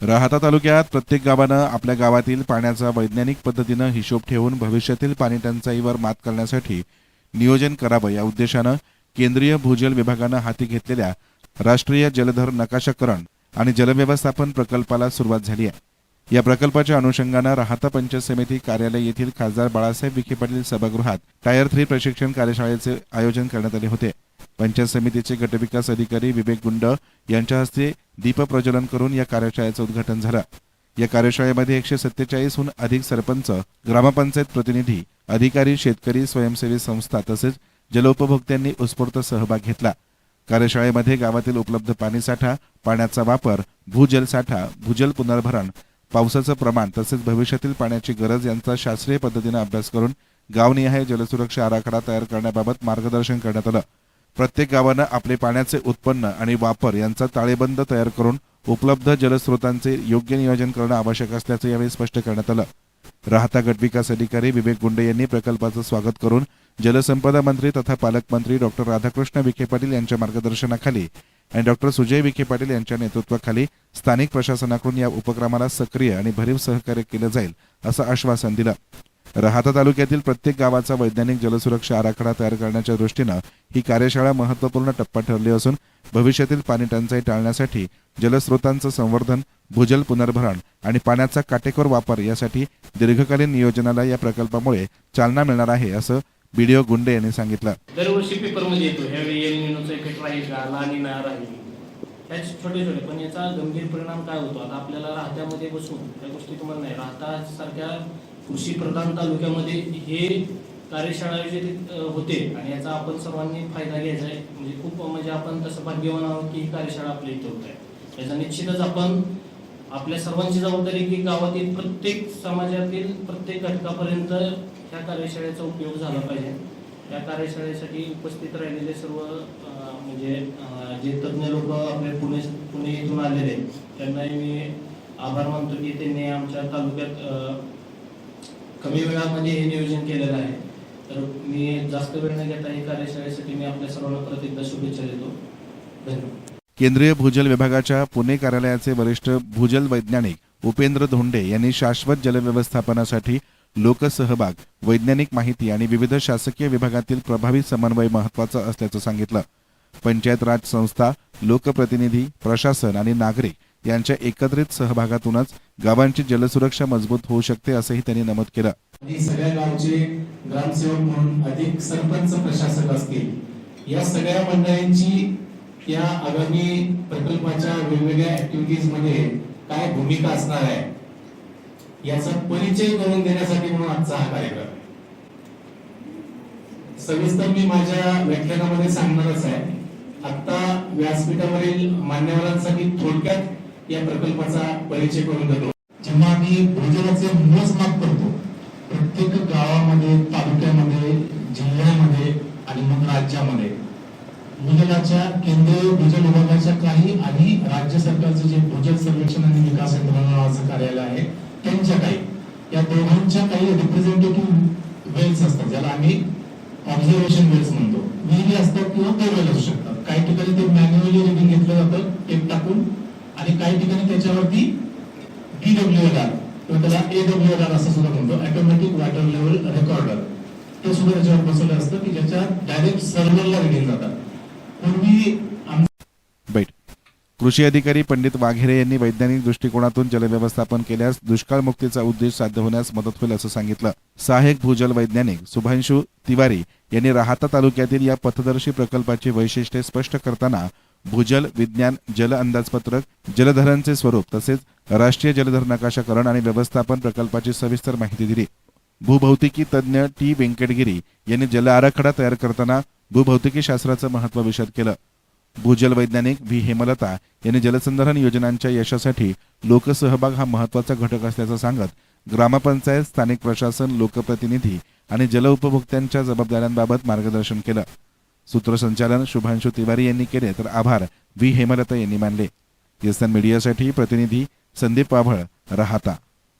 राहाता तालुक्यात प्रत्येक गावानं आपल्या गावातील पाण्याचा वैज्ञानिक पद्धतीनं हिशोब ठेवून भविष्यातील पाणी टंचाईवर मात करण्यासाठी नियोजन करावं या उद्देशानं केंद्रीय भूजल विभागानं हाती घेतलेल्या राष्ट्रीय जलधर नकाशाकरण आणि जलव्यवस्थापन प्रकल्पाला सुरुवात झाली आहे। या प्रकल्पाच्या अनुषंगानं राहाता पंचायत समिती कार्यालय येथील खासदार बाळासाहेब विखे पाटील सभागृहात टायर 3 प्रशिक्षण कार्यशाळेचे आयोजन करण्यात आले होते। पंचायत समितीचे गटविकास अधिकारी विवेक गुंड यांच्या हस्ते दीप प्रज्वलन करून या कार्यशाळेचं उद्घाटन झालं। या कार्यशाळेमध्ये 147हून अधिक सरपंच, ग्रामपंचायत प्रतिनिधी, अधिकारी, शेतकरी, स्वयंसेवी संस्था तसेच जलोपभोक्त्यांनी उत्स्फूर्त सहभाग घेतला। कार्यशाळेमध्ये गावातील उपलब्ध पाणीसाठा, पाण्याचा वापर, भूजल साठा, भूजल पुनर्भरण, पावसाचं प्रमाण तसेच भविष्यातील पाण्याची गरज यांचा शास्त्रीय पद्धतीने अभ्यास करून गावनिहाय जलसुरक्षा आराखडा तयार करण्याबाबत मार्गदर्शन करण्यात आलं। प्रत्येक गावानं आपले पाण्याचे उत्पन्न आणि वापर यांचा ताळेबंद तयार करून उपलब्ध जलस्रोतांचे योग्य नियोजन करणं आवश्यक असल्याचं यावेळी स्पष्ट करण्यात आलं। राहाता गटविकास अधिकारी विवेक गुंडे यांनी प्रकल्पाचं स्वागत करून जलसंपदा मंत्री तथा पालकमंत्री डॉक्टर राधाकृष्ण विखे पाटील यांच्या मार्गदर्शनाखाली आणि डॉक्टर सुजय विखे पाटील यांच्या नेतृत्वाखाली स्थानिक प्रशासनाकडून या उपक्रमाला सक्रिय आणि भरीव सहकार्य केलं जाईल असं आश्वासन दिलं। राहाता तालुक्यातील प्रत्येक गावाचा वैज्ञानिक जलसुरक्षा आराखडा तयार करण्याच्या दृष्टीनं ही कार्यशाळा महत्त्वपूर्ण टप्पा ठरली असून भविष्यातील पाणी टंचाई टाळण्यासाठी जलस्रोतांचं संवर्धन, भूजल पुनर्भरण आणि पाण्याचा काटेकोर वापर यासाठी दीर्घकालीन नियोजनाला या प्रकल्पामुळे चालना मिळणार आहे असं बीडीओ गुंडे यांनी सांगितलं। दरवर्षी पेपरमध्ये येतो, ह्यावेळी एलिनिनोचा इफेक्ट राहील का, लानिना राहील, ह्या छोटे छोटे पण याचा गंभीर परिणाम काय होतो। आता आपल्याला राहत्यामध्ये बसून त्या गोष्टी तुम्हाला नाही, राहता सारख्या कृषी प्रधान तालुक्यामध्ये हे कार्यशाळा आयोजित होते आणि याचा आपण सर्वांनी फायदा घ्यायचा आहे। म्हणजे आपण तसं भाग्यवान आहोत की ही कार्यशाळा आपल्या इथे होत आहे। याचा निश्चितच आपण आपल्या सर्वांची जबाबदारी की गावातील प्रत्येक समाजातील प्रत्येक घटकापर्यंत ह्या कार्यशाळेचा उपयोग झाला पाहिजे। या कार्यशाळेसाठी उपस्थित राहिलेले सर्व म्हणजे जे तज्ञ लोक आपले पुणे इथून आलेले आहेत त्यांनाही मी आभार मानतो की त्यांनी आमच्या तालुक्यात कमी वेळामध्ये हे नियोजन केलेलं आहे। तर मी जास्त वेळ न घेता ही कार्यशाळेसाठी मी आपल्या सर्वांना परत एकदा शुभेच्छा देतो। धन्यवाद। केंद्रीय भूजल विभागाच्या पुणे कार्यालयाचे वरिष्ठ भूजल वैज्ञानिक उपेंद्र धोंडे यांनी शाश्वत जलव्यवस्थापनासाठी लोकसहभाग, वैज्ञानिक माहिती आणि विविध शासकीय विभागातील प्रभावी समन्वय महत्त्वाचा असल्याचं सांगितलं। पंचायत राज संस्था, लोकप्रतिनिधी, प्रशासन आणि नागरिक यांच्या एकत्रित सहभागातूनच गावांची जलसुरक्षा मजबूत होऊ शकते असंही त्यांनी नमूद केलं। सगळ्या गावचे ग्रामसेवक म्हणून अधिक सरपंच, प्रशासक असतील, या सगळ्या मंडळींची या आगामी प्रकल्पाच्या वेगवेगळ्या ऍक्टिव्हिटीज मध्ये काय भूमिका असणार आहे याचा परिचय करून देण्यासाठी म्हणून आजचा हा कार्यक्रम। सविस्तर मी माझ्या व्याख्यानामध्ये सांगणारच आहे। आता व्यासपीठावरील मान्यवरांसाठी थोडक्यात या प्रकल्पाचा परिचय करून देतो। जेव्हा आम्ही भूजलाचे मोजमाप करतो प्रत्येक गावामध्ये, तालुक्यामध्ये, जिल्ह्यामध्ये आणि मग राज्यामध्ये, भूजलाच्या केंद्रीय भूजल विभागाच्या काही आणि राज्य सरकारचे जे भूजल सर्वेक्षण आणि विकास यंत्रणाचं कार्यालय आहे त्यांच्या काही, या दोघांच्या काही रिप्रेझेंटेटिव्ह वेल्स असतात ज्याला आम्ही ऑब्झर्वेशन वेल्स म्हणतो। विहिरी असतात किंवा बोरवेल असू शकतात। काही ठिकाणी ते मॅन्युअली रिडिंग घेतलं जातं टेप टाकून आणि काही ठिकाणी त्याच्यावरती DWLR किंवा त्याला AWLR असं सुद्धा म्हणतो, ऑटोमॅटिक वॉटर लेवल रेकॉर्डर, ते सुद्धा त्याच्यावर बसवलं असतं की ज्याच्यात डायरेक्ट सर्व्हरला रिडिंग जातात। पूर्वी कृषी अधिकारी पंडित वाघेरे यांनी वैज्ञानिक दृष्टिकोनातून जलव्यवस्थापन केल्यास दुष्काळमुक्तीचा उद्देश साध्य होण्यास मदत होईल असं सांगितलं। सहाय्यक भूजल वैज्ञानिक शुभांशु तिवारी यांनी राहाता तालुक्यातील या पथदर्शी प्रकल्पाची वैशिष्ट्ये स्पष्ट करताना भूजल विज्ञान, जल अंदाजपत्रक, जलधरांचे स्वरूप तसेच राष्ट्रीय जलधर नकाशाकरण आणि व्यवस्थापन प्रकल्पाची सविस्तर माहिती दिली। भूभौतिकी तज्ञ टी व्यंकटगिरी यांनी जल आराखडा तयार करताना भूभौतिकी शास्त्राचं महत्त्व विशद केलं। भूजल वैज्ञानिक व्ही हेमलता यांनी जलसंधारण योजनांच्या यशासाठी लोकसहभाग हा महत्त्वाचा घटक असल्याचं सांगत ग्रामपंचायत, स्थानिक प्रशासन, लोकप्रतिनिधी आणि जलउपभोक्त्यांच्या जबाबदाऱ्यांबाबत मार्गदर्शन केलं। सूत्रसंचालन शुभांशु तिवारी यांनी केले तर आभार व्ही हेमलता यांनी मानले। एसएन मीडियासाठी प्रतिनिधी संदीप पाभळ, राहाता।